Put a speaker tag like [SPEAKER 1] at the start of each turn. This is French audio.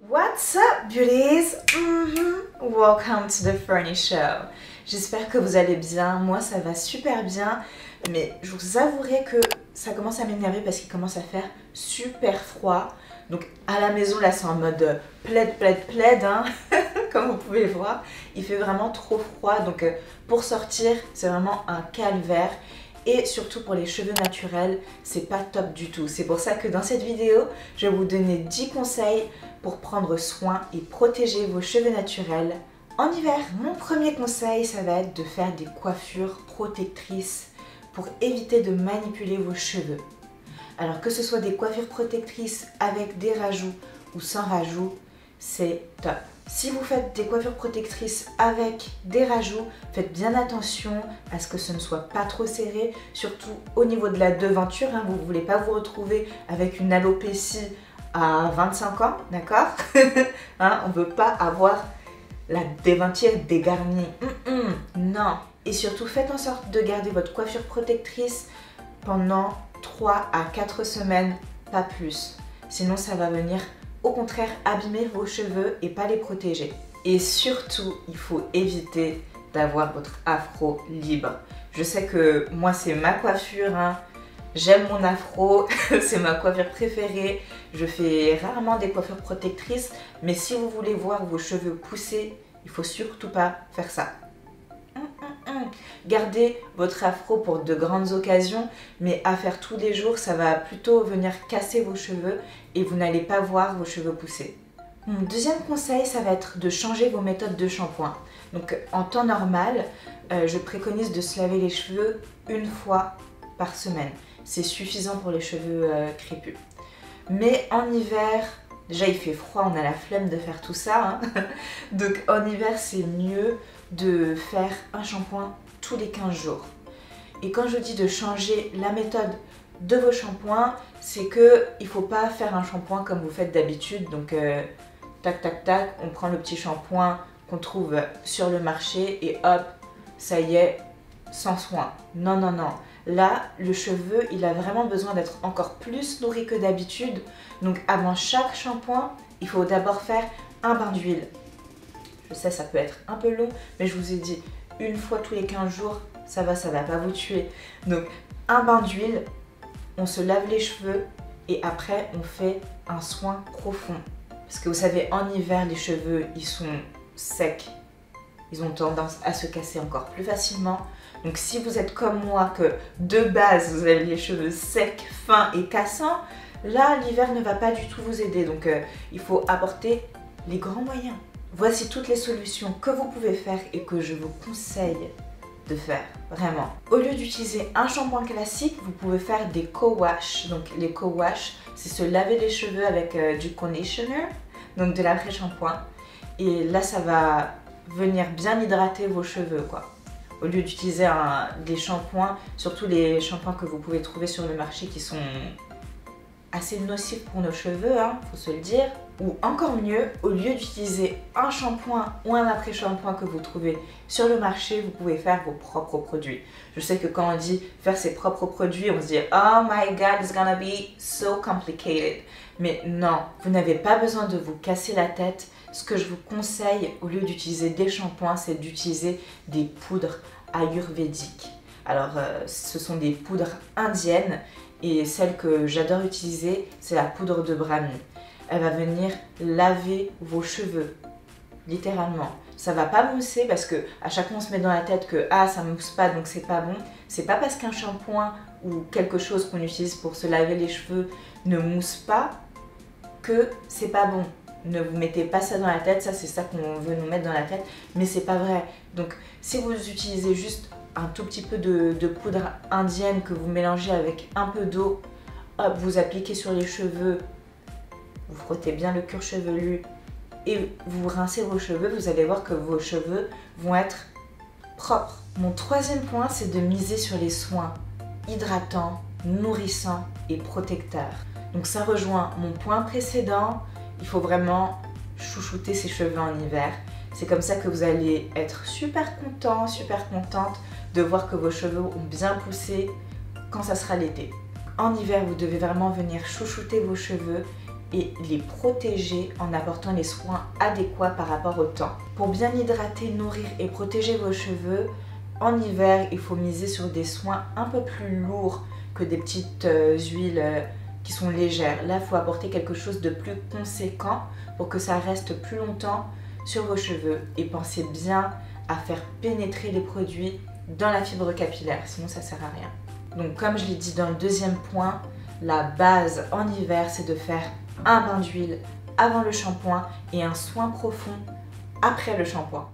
[SPEAKER 1] What's up, beauties? Welcome to the Fernie Show. J'espère que vous allez bien. Moi, ça va super bien. Mais je vous avouerai que ça commence à m'énerver parce qu'il commence à faire super froid. Donc, à la maison, là, c'est en mode plaid, hein. Comme vous pouvez le voir. Il fait vraiment trop froid. Donc, pour sortir, c'est vraiment un calvaire. Et surtout pour les cheveux naturels, c'est pas top du tout. C'est pour ça que dans cette vidéo, je vais vous donner 10 conseils pour prendre soin et protéger vos cheveux naturels en hiver. Mon premier conseil, ça va être de faire des coiffures protectrices pour éviter de manipuler vos cheveux. Alors que ce soit des coiffures protectrices avec des rajouts ou sans rajouts, c'est top. Si vous faites des coiffures protectrices avec des rajouts, faites bien attention à ce que ce ne soit pas trop serré, surtout au niveau de la devanture, hein. Vous ne voulez pas vous retrouver avec une alopécie à 25 ans, d'accord? Hein, on ne veut pas avoir la devanture dégarnie. Non. Et surtout, faites en sorte de garder votre coiffure protectrice pendant 3 à 4 semaines, pas plus. Sinon, ça va venir au contraire abîmer vos cheveux et pas les protéger. Et surtout, il faut éviter d'avoir votre afro libre. Je sais que moi, c'est ma coiffure, hein. J'aime mon afro, c'est ma coiffure préférée. Je fais rarement des coiffures protectrices, mais si vous voulez voir vos cheveux pousser, il faut surtout pas faire ça. Gardez votre afro pour de grandes occasions, mais à faire tous les jours, ça va plutôt venir casser vos cheveux et vous n'allez pas voir vos cheveux pousser. Mon deuxième conseil, ça va être de changer vos méthodes de shampoing. Donc en temps normal, je préconise de se laver les cheveux une fois par semaine. C'est suffisant pour les cheveux crépus. Mais en hiver, déjà il fait froid, on a la flemme de faire tout ça, hein. Donc en hiver, c'est mieux de faire un shampoing tous les 15 jours. Et quand je dis de changer la méthode de vos shampoings, c'est que il ne faut pas faire un shampoing comme vous faites d'habitude. Donc tac tac tac, on prend le petit shampoing qu'on trouve sur le marché et hop, ça y est, sans soin. Non, non, non. Là, le cheveu, il a vraiment besoin d'être encore plus nourri que d'habitude. Donc avant chaque shampoing, il faut d'abord faire un bain d'huile. Je sais, ça peut être un peu long, mais je vous ai dit, une fois tous les 15 jours, ça va pas vous tuer. Donc, un bain d'huile, on se lave les cheveux et après, on fait un soin profond. Parce que vous savez, en hiver, les cheveux, ils sont secs. Ils ont tendance à se casser encore plus facilement. Donc, si vous êtes comme moi, que de base, vous avez les cheveux secs, fins et cassants, là, l'hiver ne va pas du tout vous aider. Donc, il faut apporter les grands moyens. Voici toutes les solutions que vous pouvez faire et que je vous conseille de faire, vraiment. Au lieu d'utiliser un shampoing classique, vous pouvez faire des co-wash. Donc les co-wash, c'est se laver les cheveux avec du conditioner, donc de l'après-shampoing. Et là, ça va venir bien hydrater vos cheveux, quoi. Au lieu d'utiliser des shampoings, surtout les shampoings que vous pouvez trouver sur le marché qui sont assez nocifs pour nos cheveux, hein, faut se le dire. Ou encore mieux, au lieu d'utiliser un shampoing ou un après-shampoing que vous trouvez sur le marché, vous pouvez faire vos propres produits. Je sais que quand on dit faire ses propres produits, on se dit « Oh my God, it's gonna be so complicated ». Mais non, vous n'avez pas besoin de vous casser la tête. Ce que je vous conseille, au lieu d'utiliser des shampoings, c'est d'utiliser des poudres ayurvédiques. Alors, ce sont des poudres indiennes et celle que j'adore utiliser, c'est la poudre de Brahmi. Elle va venir laver vos cheveux, littéralement. Ça va pas mousser parce que à chaque fois on se met dans la tête que ah ça mousse pas donc c'est pas bon. C'est pas parce qu'un shampoing ou quelque chose qu'on utilise pour se laver les cheveux ne mousse pas que c'est pas bon. Ne vous mettez pas ça dans la tête, ça c'est ça qu'on veut nous mettre dans la tête, mais c'est pas vrai. Donc si vous utilisez juste un tout petit peu de poudre indienne que vous mélangez avec un peu d'eau, hop, vous appliquez sur les cheveux. Vous frottez bien le cuir chevelu et vous rincez vos cheveux, vous allez voir que vos cheveux vont être propres. Mon troisième point, c'est de miser sur les soins hydratants, nourrissants et protecteurs. Donc ça rejoint mon point précédent, il faut vraiment chouchouter ses cheveux en hiver. C'est comme ça que vous allez être super content, super contente de voir que vos cheveux ont bien poussé quand ça sera l'été. En hiver, vous devez vraiment venir chouchouter vos cheveux et les protéger en apportant les soins adéquats par rapport au temps. Pour bien hydrater, nourrir et protéger vos cheveux, en hiver, il faut miser sur des soins un peu plus lourds que des petites huiles qui sont légères. Là, il faut apporter quelque chose de plus conséquent pour que ça reste plus longtemps sur vos cheveux. Et pensez bien à faire pénétrer les produits dans la fibre capillaire, sinon ça ne sert à rien. Donc comme je l'ai dit dans le deuxième point, la base en hiver, c'est de faire un bain d'huile avant le shampoing et un soin profond après le shampoing.